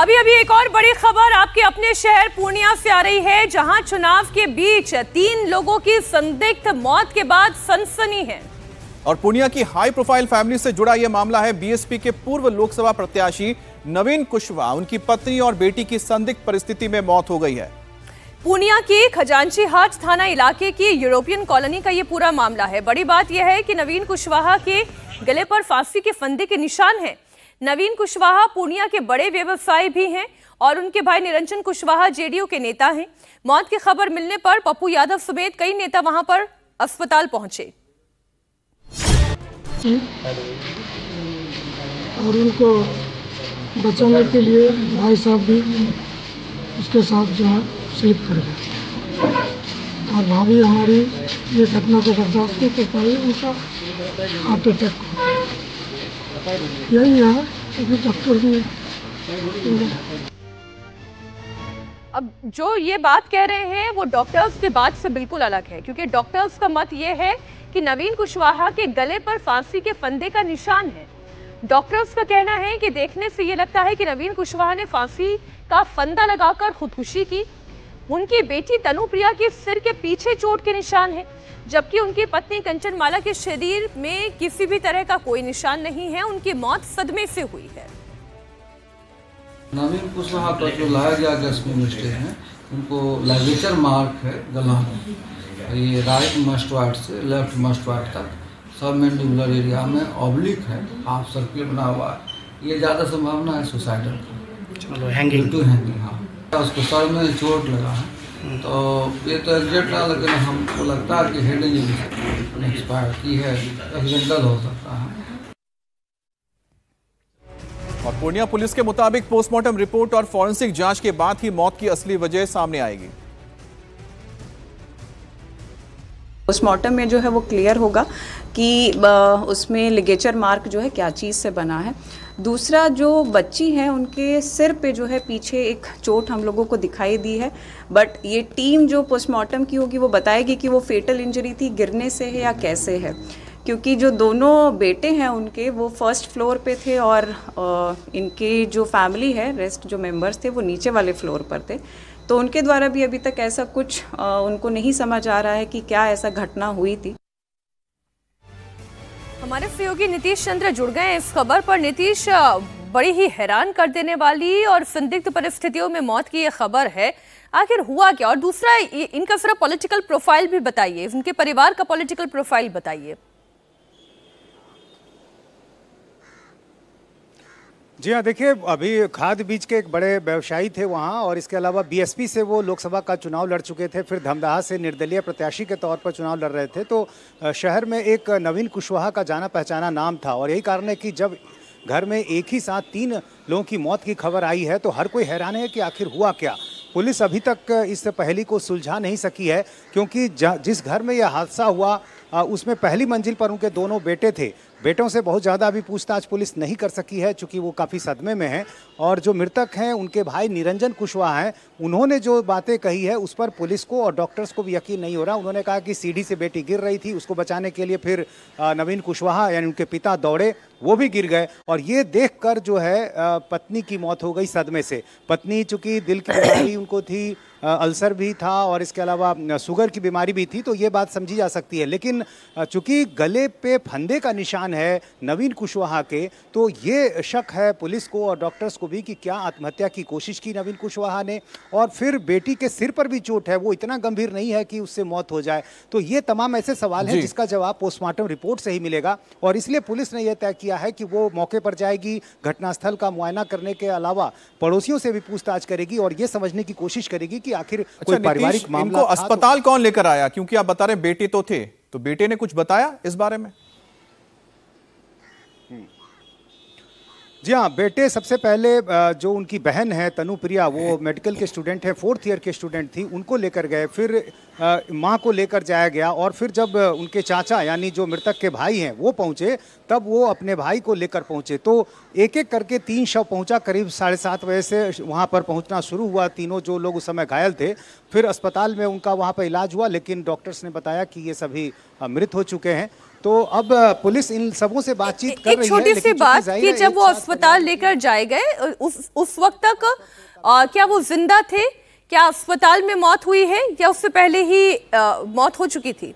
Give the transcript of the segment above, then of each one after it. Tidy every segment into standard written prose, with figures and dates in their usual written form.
अभी अभी एक और बड़ी खबर आपके अपने शहर पूर्णिया से आ रही है, जहां चुनाव के बीच 3 लोगों की संदिग्ध मौत के बाद सनसनी है। और पूर्णिया की हाई प्रोफाइल फैमिली से जुड़ा यह मामला है। बीएसपी के पूर्व लोकसभा प्रत्याशी नवीन कुशवाहा, उनकी पत्नी और बेटी की संदिग्ध परिस्थिति में मौत हो गई है। पूर्णिया के खजांची हाट थाना इलाके की यूरोपियन कॉलोनी का यह पूरा मामला है। बड़ी बात यह है कि नवीन कुशवाहा के गले पर फांसी के फंदे के निशान हैं। नवीन कुशवाहा पूर्णिया के बड़े व्यवसायी भी हैं और उनके भाई निरंजन कुशवाहा जेडीयू के नेता हैं। मौत की खबर मिलने पर पप्पू यादव समेत कई नेता वहां पर अस्पताल पहुंचे और उनको बचाने के लिए भाई साहब भी उसके साथ जो है शहीद कर गए और भाभी हमारी ये घटना को बर्दाश्त नहीं कर पाई, उनका हार्ट अटैक यही है। अभी डॉक्टर भी अब जो ये बात कह रहे हैं वो डॉक्टर्स की बात से बिल्कुल अलग है, क्योंकि डॉक्टर्स का मत ये है कि नवीन कुशवाहा के गले पर फांसी के फंदे का निशान है। डॉक्टर्स का कहना है कि देखने से ये लगता है कि नवीन कुशवाहा ने फांसी का फंदा लगाकर खुदकुशी की। उनकी बेटी तनुप्रिया के सिर के पीछे चोट के निशान है, जबकि उनकी पत्नी कंचनमाला के शरीर में किसी भी तरह का कोई निशान नहीं है। उनकी मौत सदमे से हुई है। नवीन कुशवाहा का जो लाया गया गैस में मिस्टेक है, उनको लाइगेचर मार्क है गला में, ये राइट मस्टवार्ड से लेफ्ट मस्टवार्ड तक सब मैंडिबुलर एरिया में ऑब्लिक है, हाफ सर्किल बना हुआ है। ये ज़्यादा संभावना है सुसाइडल की, हैंगिंग टू हैंगिंग। हाँ, उसको सर में चोट लगा है, तो ये तो एग्जैक्ट ना, लेकिन हमको लगता है कि हेड इंजरी एक्सपायर की है, एक्सीडेंटल हो सकता है। और पूर्णिया पुलिस के मुताबिक पोस्टमार्टम रिपोर्ट और फॉरेंसिक जांच के बाद ही मौत की असली वजह सामने आएगी। पोस्टमार्टम में जो है वो क्लियर होगा कि उसमें लिगेचर मार्क जो है क्या चीज़ से बना है। दूसरा, जो बच्ची हैं उनके सिर पे जो है पीछे एक चोट हम लोगों को दिखाई दी है, बट ये टीम जो पोस्टमार्टम की होगी वो बताएगी कि वो फेटल इंजरी थी, गिरने से है या कैसे है, क्योंकि जो दोनों बेटे हैं उनके वो फर्स्ट फ्लोर पे थे और इनके जो फैमिली है, रेस्ट जो मेंबर्स थे वो नीचे वाले फ्लोर पर थे। तो उनके द्वारा भी अभी तक ऐसा कुछ उनको नहीं समझ आ रहा है कि क्या ऐसा घटना हुई थी। हमारे सहयोगी नीतीश चंद्र जुड़ गए इस खबर पर। नीतीश, बड़ी ही हैरान कर देने वाली और संदिग्ध परिस्थितियों में मौत की ये खबर है, आखिर हुआ क्या? और दूसरा, इनका सिर्फ पॉलिटिकल प्रोफाइल भी बताइए, उनके परिवार का पॉलिटिकल प्रोफाइल बताइए। जी हाँ, देखिए अभी खाद बीज के एक बड़े व्यवसायी थे वहाँ, और इसके अलावा बीएसपी से वो लोकसभा का चुनाव लड़ चुके थे, फिर धमदाहा से निर्दलीय प्रत्याशी के तौर पर चुनाव लड़ रहे थे। तो शहर में एक नवीन कुशवाहा का जाना पहचाना नाम था, और यही कारण है कि जब घर में एक ही साथ 3 लोगों की मौत की खबर आई है तो हर कोई हैरान है कि आखिर हुआ क्या। पुलिस अभी तक इस पहेली को सुलझा नहीं सकी है, क्योंकि जिस घर में यह हादसा हुआ उसमें पहली मंजिल पर उनके दोनों बेटे थे। बेटों से बहुत ज़्यादा अभी पूछताछ पुलिस नहीं कर सकी है, चूँकि वो काफ़ी सदमे में हैं। और जो मृतक हैं उनके भाई निरंजन कुशवाहा हैं, उन्होंने जो बातें कही है उस पर पुलिस को और डॉक्टर्स को भी यकीन नहीं हो रहा। उन्होंने कहा कि सीढ़ी से बेटी गिर रही थी, उसको बचाने के लिए फिर नवीन कुशवाहा यानी उनके पिता दौड़े, वो भी गिर गए, और ये देखकर जो है पत्नी की मौत हो गई सदमे से। पत्नी चूँकि दिल की बीमारी उनको थी, अल्सर भी था और इसके अलावा शुगर की बीमारी भी थी, तो ये बात समझी जा सकती है। लेकिन चूंकि गले पे फंदे का निशान है नवीन कुशवाहा के, तो ये शक है पुलिस को और डॉक्टर्स को भी कि क्या आत्महत्या की कोशिश की नवीन कुशवाहा ने, और फिर बेटी के सिर पर भी चोट है, वो इतना गंभीर नहीं है कि उससे मौत हो जाए। तो ये तमाम ऐसे सवाल हैं जिसका जवाब पोस्टमार्टम रिपोर्ट से ही मिलेगा, और इसलिए पुलिस ने यह तय किया है कि वो मौके पर जाएगी, घटनास्थल का मुआयना करने के अलावा पड़ोसियों से भी पूछताछ करेगी और ये समझने की कोशिश करेगी कि आखिर कोई पारिवारिक मामला इनको अस्पताल कौन लेकर आया? क्योंकि आप बता रहे बेटे तो थे, तो बेटे ने कुछ बताया इस बारे में? जी हाँ, बेटे सबसे पहले जो उनकी बहन है तनुप्रिया, वो मेडिकल के स्टूडेंट है, 4th ईयर के स्टूडेंट थी, उनको लेकर गए। फिर माँ को लेकर जाया गया, और फिर जब उनके चाचा यानी जो मृतक के भाई हैं वो पहुँचे, तब वो अपने भाई को लेकर पहुँचे। तो एक एक करके 3 शव पहुँचा। करीब 7:30 बजे से वहाँ पर पहुँचना शुरू हुआ। तीनों जो लोग उस समय घायल थे, फिर अस्पताल में उनका वहाँ पर इलाज हुआ, लेकिन डॉक्टर्स ने बताया कि ये सभी मृत हो चुके हैं। तो अब पुलिस इन सबों से बातचीत कर रही है। एक छोटी सी बात कि जब वो अस्पताल लेकर जाए गए उस वक्त तक क्या वो जिंदा थे? क्या अस्पताल में मौत हुई है या उससे पहले ही मौत हो चुकी थी?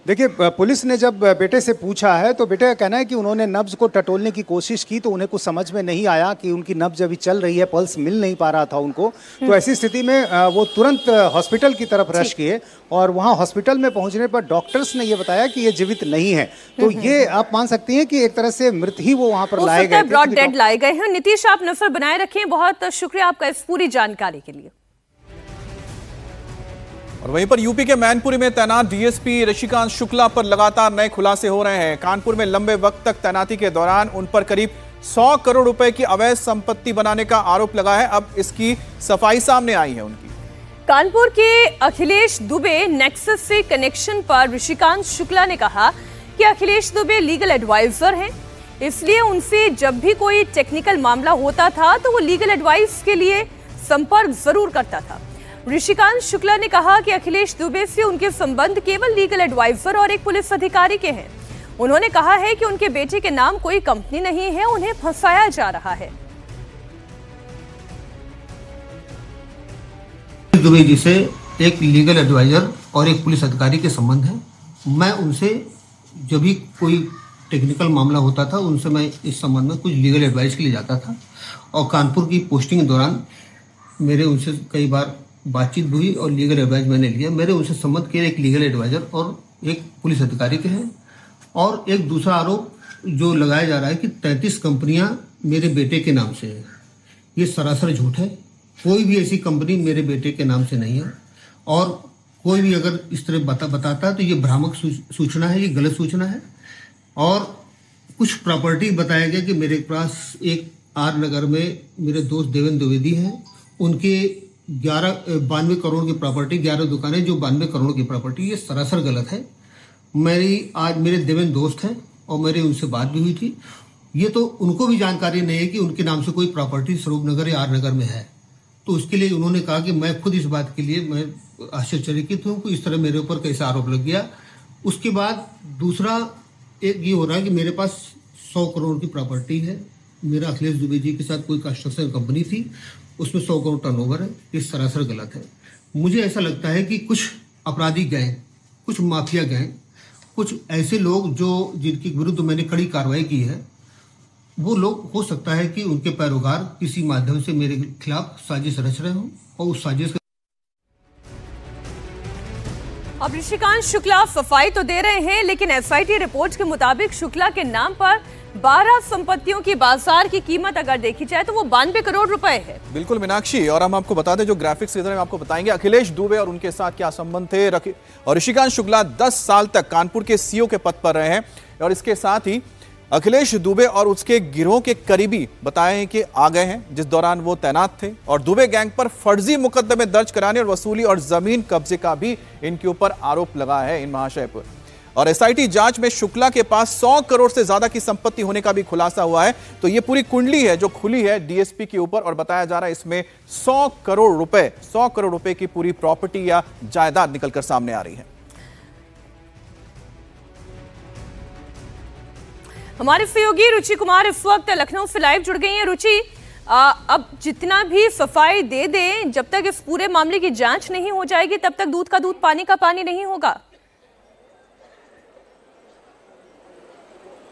देखिए, पुलिस ने जब बेटे से पूछा है तो बेटे का कहना है कि उन्होंने नब्ज को टटोलने की कोशिश की तो उन्हें कुछ समझ में नहीं आया कि उनकी नब्ज अभी चल रही है, पल्स मिल नहीं पा रहा था उनको। तो ऐसी स्थिति में वो तुरंत हॉस्पिटल की तरफ रश किए और वहां हॉस्पिटल में पहुंचने पर डॉक्टर्स ने ये बताया कि ये जीवित नहीं है। तो ये आप मान सकती हैं कि एक तरह से मृत ही वो वहां पर लाए गए, ब्रॉड डेड लाए गए हैं। नीतीश, आप नजर बनाए रखें। बहुत शुक्रिया आपका इस पूरी जानकारी के लिए। और वहीं पर यूपी के मैनपुरी में तैनात डीएसपी ऋषिकांत शुक्ला पर लगातार नए खुलासे हो रहे हैं। कानपुर में लंबे वक्त तक तैनाती के दौरान उन पर करीब 100 करोड़ रुपए की अवैध संपत्ति बनाने का आरोप लगा है। अब इसकी सफाई सामने आई है उनकी। कानपुर के अखिलेश दुबे नेक्सस से कनेक्शन पर ऋषिकांत शुक्ला ने कहा कि अखिलेश दुबे लीगल एडवाइजर हैं, इसलिए उनसे जब भी कोई टेक्निकल मामला होता था तो वो लीगल एडवाइस के लिए संपर्क जरूर करता था। ऋषिकांत शुक्ला ने कहा कि अखिलेश दुबे से उनके संबंध केवल लीगल एडवाइजर और एक पुलिस अधिकारी के हैं। उन्होंने कहा है कि उनके बेटे के नाम कोई कंपनी नहीं है, उन्हें फंसाया जा रहा है। दुबे जी से एक लीगल एडवाइजर और एक पुलिस अधिकारी के संबंध है। मैं उनसे जब भी कोई टेक्निकल मामला होता था उनसे मैं इस संबंध में कुछ लीगल एडवाइस के लिए जाता था और कानपुर की पोस्टिंग के दौरान मेरे उनसे कई बार बातचीत हुई और लीगल एडवाइस मैंने लिया। मेरे उनसे संबंध के एक लीगल एडवाइजर और एक पुलिस अधिकारी के हैं। और एक दूसरा आरोप जो लगाया जा रहा है कि 33 कंपनियां मेरे बेटे के नाम से है, ये सरासर झूठ है। कोई भी ऐसी कंपनी मेरे बेटे के नाम से नहीं है और कोई भी अगर इस तरह बताता है तो ये भ्रामक सूचना है, ये गलत सूचना है। और कुछ प्रॉपर्टी बताया गया कि मेरे पास एक आर नगर में मेरे दोस्त देवेंद्र द्विवेदी हैं, उनके 92 करोड़ की प्रॉपर्टी, 11 दुकानें जो 92 करोड़ की प्रॉपर्टी, ये सरासर गलत है। आज मेरे देवेंद्र दोस्त हैं और मेरे उनसे बात भी हुई थी। ये तो उनको भी जानकारी नहीं है कि उनके नाम से कोई प्रॉपर्टी स्वरूप नगर या आर नगर में है। तो उसके लिए उन्होंने कहा कि मैं खुद इस बात के लिए मैं आश्चर्यचकित हूँ कि इस तरह मेरे ऊपर कैसा आरोप लग गया। उसके बाद दूसरा एक ये हो रहा है कि मेरे पास 100 करोड़ की प्रॉपर्टी है। मेरा अखिलेश दुबे जी के साथ कोई कंस्ट्रक्शन कंपनी थी, उसमें 100 करोड़ टर्नओवर है। ये सरासर गलत है। मुझे ऐसा लगता है कि कुछ अपराधी गैंग, कुछ माफिया गैंग, कुछ ऐसे लोग जो जिनके विरुद्ध मैंने कड़ी कार्रवाई की है, वो लोग हो सकता है कि उनके पैरोकार किसी माध्यम से मेरे खिलाफ साजिश रच रहे हों और उस साजिश के अब ऋषिकांत शुक्ला सफाई तो दे रहे हैं, लेकिन एसआईटी रिपोर्ट के मुताबिक शुक्ला के नाम पर 12 संपत्तियों की बाजार की कीमत अगर देखी जाए तो वो 92 करोड़ रुपए है। बिल्कुल मीनाक्षी, और हम आपको बता दें जो ग्राफिक्स इधर आपको बताएंगे अखिलेश दुबे और उनके साथ क्या संबंध थे। और ऋषिकांत शुक्ला 10 साल तक कानपुर के सीईओ के पद पर रहे हैं और इसके साथ ही अखिलेश दुबे और उसके गिरोह के करीबी बताए हैं कि आ गए हैं जिस दौरान वो तैनात थे और दुबे गैंग पर फर्जी मुकदमे दर्ज कराने और वसूली और जमीन कब्जे का भी इनके ऊपर आरोप लगा है इन महाशय पर। और एसआईटी जांच में शुक्ला के पास 100 करोड़ से ज्यादा की संपत्ति होने का भी खुलासा हुआ है। तो ये पूरी कुंडली है जो खुली है डीएसपी के ऊपर और बताया जा रहा है इसमें 100 करोड़ रुपए की पूरी प्रॉपर्टी या जायदाद निकलकर सामने आ रही है। हमारे सहयोगी रुचि कुमार इस वक्त लखनऊ से लाइव जुड़ गई हैं। रुचि, अब जितना भी सफाई दे दें, जब तक इस पूरे मामले की जांच नहीं हो जाएगी तब तक दूध का दूध पानी का पानी नहीं होगा।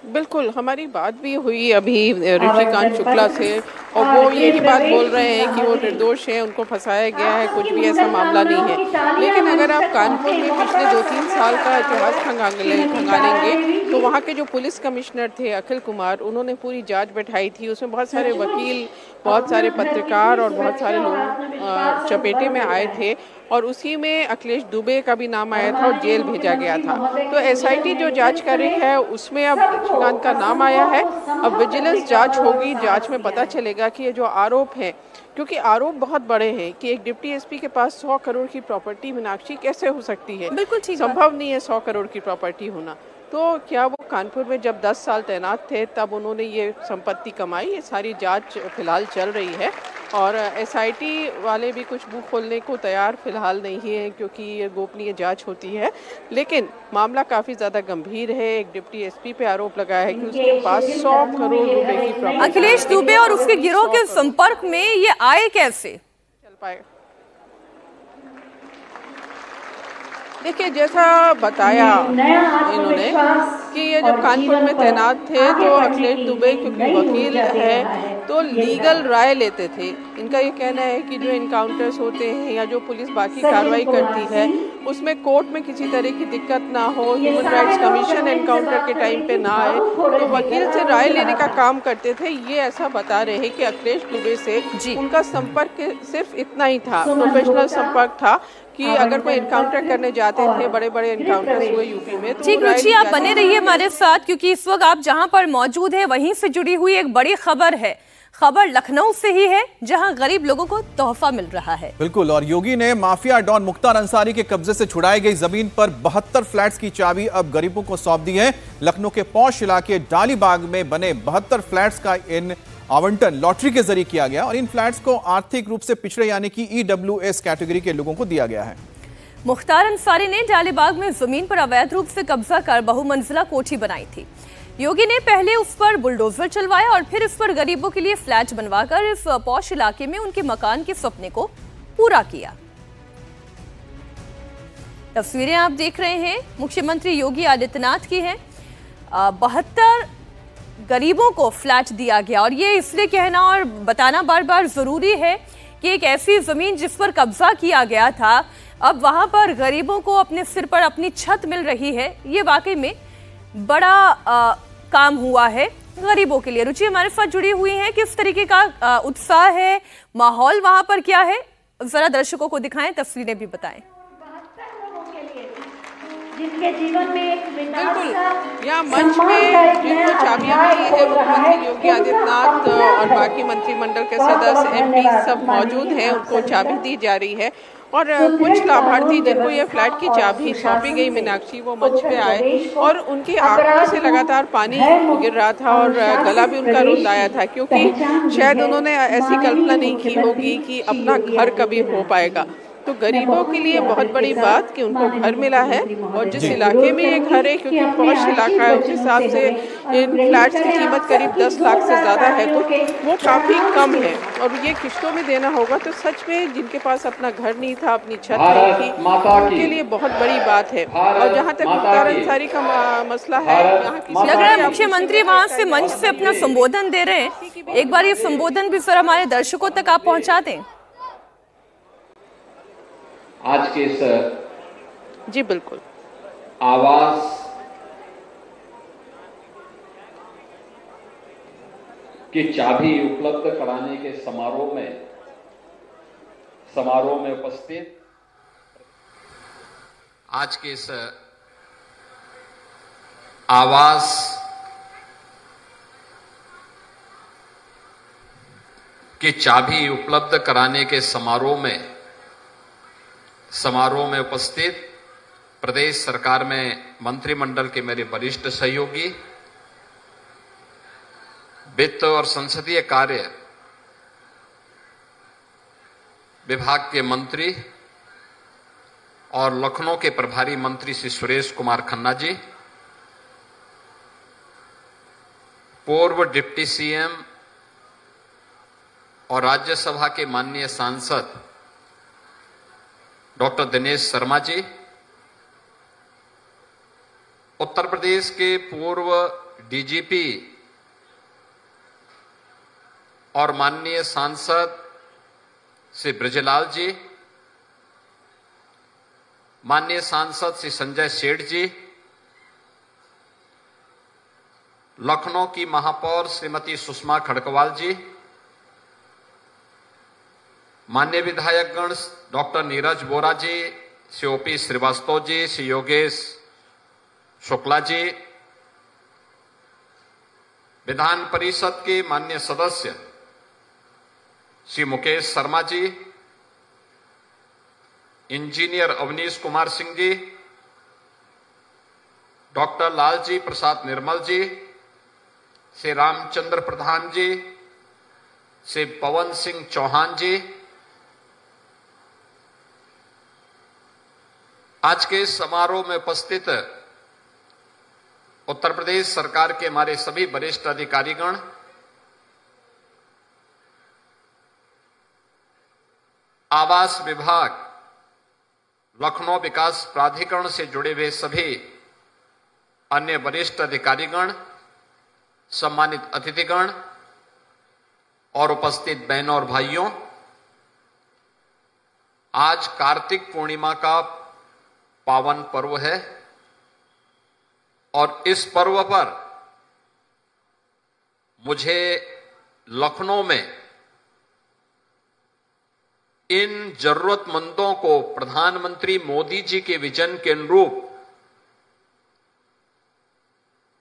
बिल्कुल, हमारी बात भी हुई अभी ऋषिकांत शुक्ला से और वो यही बात बोल रहे हैं कि वो निर्दोष हैं, उनको फंसाया गया है, कुछ भी ऐसा मामला नहीं है। लेकिन अगर आप कानपुर में पिछले 2-3 साल का इतिहास खंगालेंगे तो वहाँ के जो पुलिस कमिश्नर थे अखिल कुमार, उन्होंने पूरी जांच बैठाई थी। उसमें बहुत सारे वकील, बहुत सारे पत्रकार और बहुत सारे लोग चपेटे में आए थे और उसी में अखिलेश दुबे का भी नाम आया था और जेल भेजा गया था। तो एसआईटी जो जांच कर रही है उसमें अब ऋषिकांत का नाम आया है। अब विजिलेंस जांच होगी, जांच में पता चलेगा कि ये जो आरोप हैं, क्योंकि आरोप बहुत बड़े हैं कि एक डिप्टी एसपी के पास 100 करोड़ की प्रॉपर्टी मीनाक्षी कैसे हो सकती है। बिल्कुल ठीक, संभव नहीं है 100 करोड़ की प्रॉपर्टी होना। तो क्या वो कानपुर में जब 10 साल तैनात थे तब उन्होंने ये संपत्ति कमाई? ये सारी जांच फिलहाल चल रही है और SIT वाले भी कुछ मुंह खोलने को तैयार फिलहाल नहीं है क्योंकि ये गोपनीय जांच होती है। लेकिन मामला काफ़ी ज़्यादा गंभीर है। एक डिप्टी SP पे आरोप लगाया है कि उसके पास 100 करोड़ रुपए की प्रॉपर्टी। अखिलेश दुबे और उसके गिरोह के संपर्क में ये आए कैसे? चल पाएगा। देखिए, जैसा बताया इन्होंने कि ये जब कानपुर में तैनात थे तो अखिलेश दुबे क्योंकि वकील है तो लीगल राय लेते थे। इनका ये कहना है कि जो इनकाउंटर्स होते हैं या जो पुलिस बाकी कार्रवाई करती है उसमें कोर्ट में किसी तरह की दिक्कत ना हो, ह्यूमन राइट्स कमीशन एनकाउंटर के टाइम पे ना आए, तो वकील से राय लेने का काम करते थे। ये ऐसा बता रहे हैं कि अखिलेश दुबे से उनका संपर्क सिर्फ इतना ही था, प्रोफेशनल संपर्क था कि अगर कोई एनकाउंटर करने जाते थे, बड़े बड़े एनकाउंटर्स हुए यूपी में। तो ठीक रुचि, आप बने रहिए हमारे साथ क्योंकि इस वक्त आप जहां पर मौजूद है वहीं से जुड़ी हुई एक बड़ी खबर है। खबर लखनऊ से ही है जहां गरीब लोगों को तोहफा मिल रहा है। बिल्कुल, और योगी ने माफिया डॉन मुख्तार अंसारी के कब्जे से छुड़ाई गई जमीन पर 72 फ्लैट्स की चाबी अब गरीबों को सौंप दी है। लखनऊ के पौष इलाके डालीबाग में बने 72 फ्लैट्स का इन आवंटन लॉटरी के जरिए किया गया और इन फ्लैट्स को आर्थिक रूप से पिछड़े यानी कि EWS कैटेगरी के लोगों को दिया गया है। मुख्तार अंसारी ने डालीबाग में जमीन पर अवैध रूप से कब्जा कर बहुमंजिला कोठी बनाई थी। योगी ने पहले उस पर बुलडोजर चलवाया और फिर इस पर गरीबों के लिए फ्लैट बनवाकर इस पौष इलाके में उनके मकान के सपने को पूरा किया। तस्वीरें आप देख रहे हैं मुख्यमंत्री योगी आदित्यनाथ की हैं। 72 गरीबों को फ्लैट दिया गया और ये इसलिए कहना और बताना बार बार जरूरी है कि एक ऐसी जमीन जिस पर कब्जा किया गया था अब वहां पर गरीबों को अपने सिर पर अपनी छत मिल रही है। ये वाकई में बड़ा काम हुआ है गरीबों के लिए। रुचि हमारे साथ जुड़ी हुई है, किस तरीके का उत्साह है, माहौल वहां पर क्या है, जरा दर्शकों को दिखाएं, तस्वीरें भी बताएं। जिनके जीवन में एक बिल्कुल, यहाँ मंच में जिनको चाबियां मिली है मुख्यमंत्री योगी आदित्यनाथ और बाकी मंत्रिमंडल के सदस्य MP सब मौजूद हैं, उनको चाबी दी जा रही है और कुछ लाभार्थी जिनको ये फ्लैट की चाबी सौंपी गई मीनाक्षी, वो मंच पे आए और उनकी आंखों से लगातार पानी गिर रहा था और गला भी उनका रुंध आया था क्योंकि शायद उन्होंने ऐसी कल्पना नहीं की होगी कि अपना घर कभी हो पाएगा। तो गरीबों के लिए बहुत बड़ी बात कि उनको घर मिला है और जिस इलाके में ये घर है क्योंकि पौष इलाका है उस हिसाब से इन फ्लैट्स की कीमत करीब 10 लाख से ज़्यादा है तो वो काफ़ी कम है और ये किस्तों में देना होगा। तो सच में जिनके पास अपना घर नहीं था, अपनी छत नहीं थी, उनके लिए बहुत बड़ी बात है। और जहाँ तक मुख्तार अंसारी का मसला है, यहाँ लग रहा है मुख्यमंत्री वहाँ से मंच से अपना संबोधन दे रहे हैं। एक बार ये संबोधन भी सर हमारे दर्शकों तक आप पहुँचा दें। आज के इस जी बिल्कुल आवास की चाबी उपलब्ध कराने के समारोह में उपस्थित आज के इस आवास की चाबी उपलब्ध कराने के समारोह में उपस्थित प्रदेश सरकार में मंत्रिमंडल के मेरे वरिष्ठ सहयोगी, वित्त और संसदीय कार्य विभाग के मंत्री और लखनऊ के प्रभारी मंत्री श्री सुरेश कुमार खन्ना जी, पूर्व डिप्टी CM और राज्यसभा के माननीय सांसद डॉक्टर दिनेश शर्मा जी, उत्तर प्रदेश के पूर्व DGP और माननीय सांसद श्री ब्रजलाल जी, माननीय सांसद श्री संजय सेठ जी, लखनऊ की महापौर श्रीमती सुषमा खड़कवाल जी, माननीय विधायकगण डॉक्टर नीरज बोरा जी, श्री OP श्रीवास्तव जी, श्री योगेश शुक्ला जी, विधान परिषद के माननीय सदस्य श्री मुकेश शर्मा जी, इंजीनियर अवनीश कुमार सिंह जी, डॉक्टर लालजी प्रसाद निर्मल जी, श्री रामचंद्र प्रधान जी, श्री पवन सिंह चौहान जी, आज के इस समारोह में उपस्थित उत्तर प्रदेश सरकार के हमारे सभी वरिष्ठ अधिकारीगण, आवास विभाग, लखनऊ विकास प्राधिकरण से जुड़े हुए सभी अन्य वरिष्ठ अधिकारीगण, सम्मानित अतिथिगण और उपस्थित बहनों और भाइयों, आज कार्तिक पूर्णिमा का पावन पर्व है और इस पर्व पर मुझे लखनऊ में इन जरूरतमंदों को प्रधानमंत्री मोदी जी के विजन के अनुरूप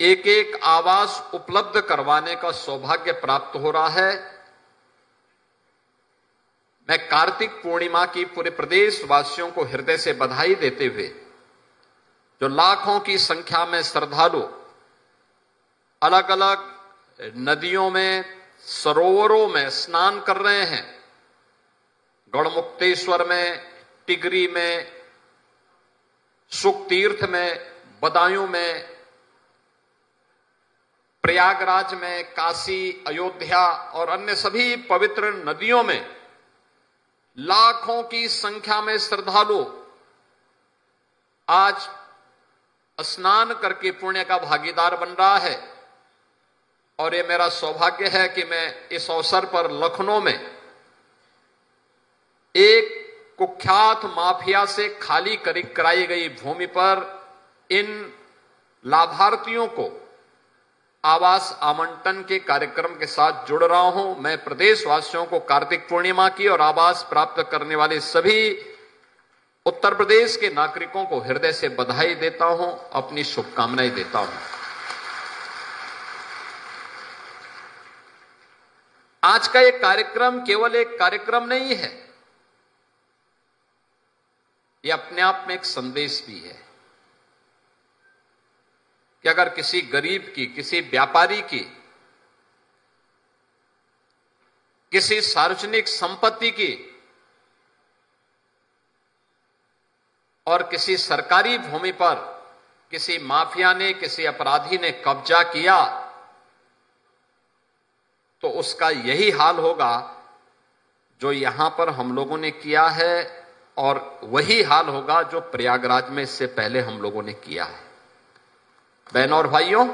एक एक आवास उपलब्ध करवाने का सौभाग्य प्राप्त हो रहा है। मैं कार्तिक पूर्णिमा की पूरे प्रदेश वासियों को हृदय से बधाई देते हुए, जो लाखों की संख्या में श्रद्धालु अलग अलग नदियों में, सरोवरों में स्नान कर रहे हैं, गढ़मुक्तेश्वर में, टिगरी में, सुखतीर्थ में, बदायूं में, प्रयागराज में, काशी, अयोध्या और अन्य सभी पवित्र नदियों में लाखों की संख्या में श्रद्धालु आज स्नान करके पुण्य का भागीदार बन रहा है। और ये मेरा सौभाग्य है कि मैं इस अवसर पर लखनऊ में एक कुख्यात माफिया से खाली कराई गई भूमि पर इन लाभार्थियों को आवास आवंटन के कार्यक्रम के साथ जुड़ रहा हूं। मैं प्रदेशवासियों को कार्तिक पूर्णिमा की और आवास प्राप्त करने वाले सभी उत्तर प्रदेश के नागरिकों को हृदय से बधाई देता हूं, अपनी शुभकामनाएं देता हूं। आज का ये कार्यक्रम केवल एक कार्यक्रम नहीं है, ये अपने आप में एक संदेश भी है कि अगर किसी गरीब की, किसी व्यापारी की, किसी सार्वजनिक संपत्ति की और किसी सरकारी भूमि पर किसी माफिया ने, किसी अपराधी ने कब्जा किया तो उसका यही हाल होगा जो यहां पर हम लोगों ने किया है और वही हाल होगा जो प्रयागराज में इससे पहले हम लोगों ने किया है। बहनों और भाइयों,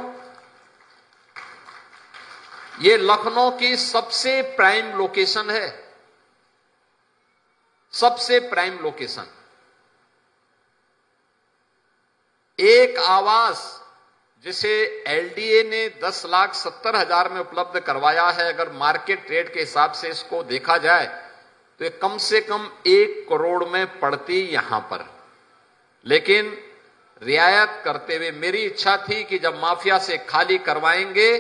ये लखनऊ की सबसे प्राइम लोकेशन है, सबसे प्राइम लोकेशन। एक आवास जिसे एलडीए ने 10,70,000 में उपलब्ध करवाया है, अगर मार्केट रेट के हिसाब से इसको देखा जाए तो ये कम से कम 1 करोड़ में पड़ती यहां पर। लेकिन रियायत करते हुए मेरी इच्छा थी कि जब माफिया से खाली करवाएंगे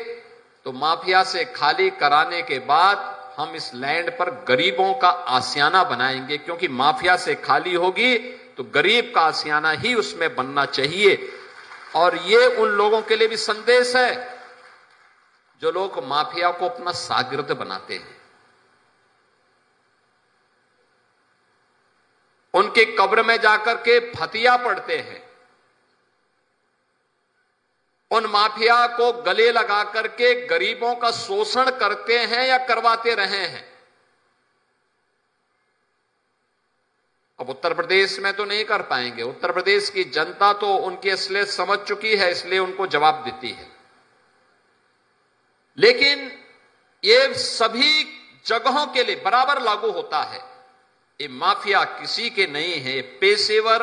तो माफिया से खाली कराने के बाद हम इस लैंड पर गरीबों का आशियाना बनाएंगे, क्योंकि माफिया से खाली होगी तो गरीब का आशियाना ही उसमें बनना चाहिए। और ये उन लोगों के लिए भी संदेश है जो लोग माफिया को अपना शागिर्द बनाते हैं। उनके कब्र में जाकर के फतिया पढ़ते हैं, उन माफिया को गले लगा करके गरीबों का शोषण करते हैं या करवाते रहे हैं। अब उत्तर प्रदेश में तो नहीं कर पाएंगे, उत्तर प्रदेश की जनता तो उनकी असलियत समझ चुकी है, इसलिए उनको जवाब देती है। लेकिन ये सभी जगहों के लिए बराबर लागू होता है। ये माफिया किसी के नहीं है, पेशेवर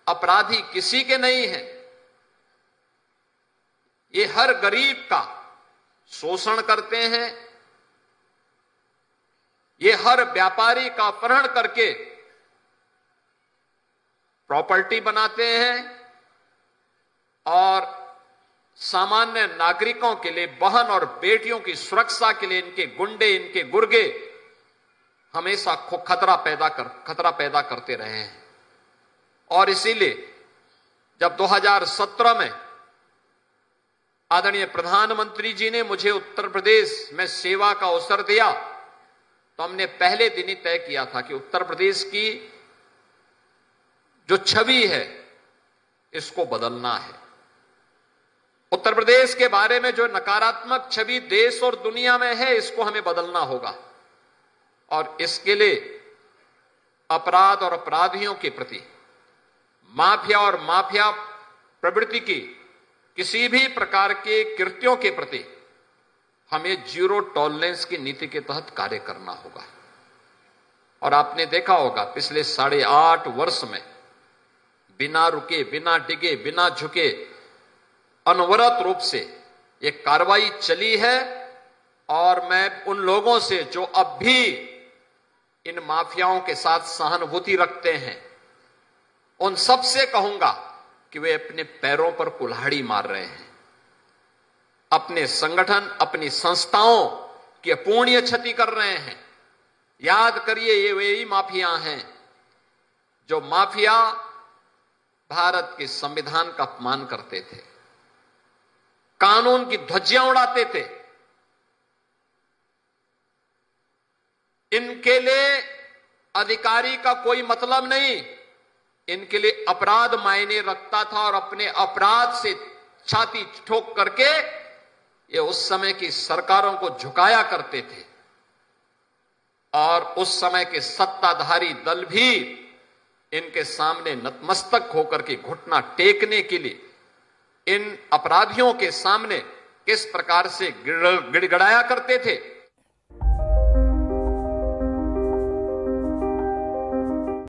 अपराधी किसी के नहीं है, ये हर गरीब का शोषण करते हैं, ये हर व्यापारी का अपहरण करके प्रॉपर्टी बनाते हैं और सामान्य नागरिकों के लिए, बहन और बेटियों की सुरक्षा के लिए इनके गुंडे, इनके गुर्गे हमेशा खतरा पैदा करते रहे हैं। और इसीलिए जब 2017 में आदरणीय प्रधानमंत्री जी ने मुझे उत्तर प्रदेश में सेवा का अवसर दिया तो हमने पहले दिन ही तय किया था कि उत्तर प्रदेश की जो छवि है इसको बदलना है। उत्तर प्रदेश के बारे में जो नकारात्मक छवि देश और दुनिया में है इसको हमें बदलना होगा और इसके लिए अपराध और अपराधियों के प्रति, माफिया और माफिया प्रवृत्ति की किसी भी प्रकार के कृत्यों के प्रति हमें जीरो टॉलरेंस की नीति के तहत कार्य करना होगा। और आपने देखा होगा पिछले 8.5 वर्ष में बिना रुके, बिना डिगे, बिना झुके अनवरत रूप से ये कार्रवाई चली है और मैं उन लोगों से जो अब भी इन माफियाओं के साथ सहानुभूति रखते हैं उन सब से कहूंगा कि वे अपने पैरों पर कुल्हाड़ी मार रहे हैं। अपने संगठन, अपनी संस्थाओं की अपूर्णीय क्षति कर रहे हैं। याद करिए ये वही माफिया हैं जो माफिया भारत के संविधान का अपमान करते थे, कानून की ध्वजियां उड़ाते थे। इनके लिए अधिकारी का कोई मतलब नहीं, इनके लिए अपराध मायने रखता था और अपने अपराध से छाती ठोक करके ये उस समय की सरकारों को झुकाया करते थे और उस समय के सत्ताधारी दल भी इनके सामने नतमस्तक होकर के घुटना टेकने के लिए इन अपराधियों के सामने किस प्रकार से गिड़गिड़ाया करते थे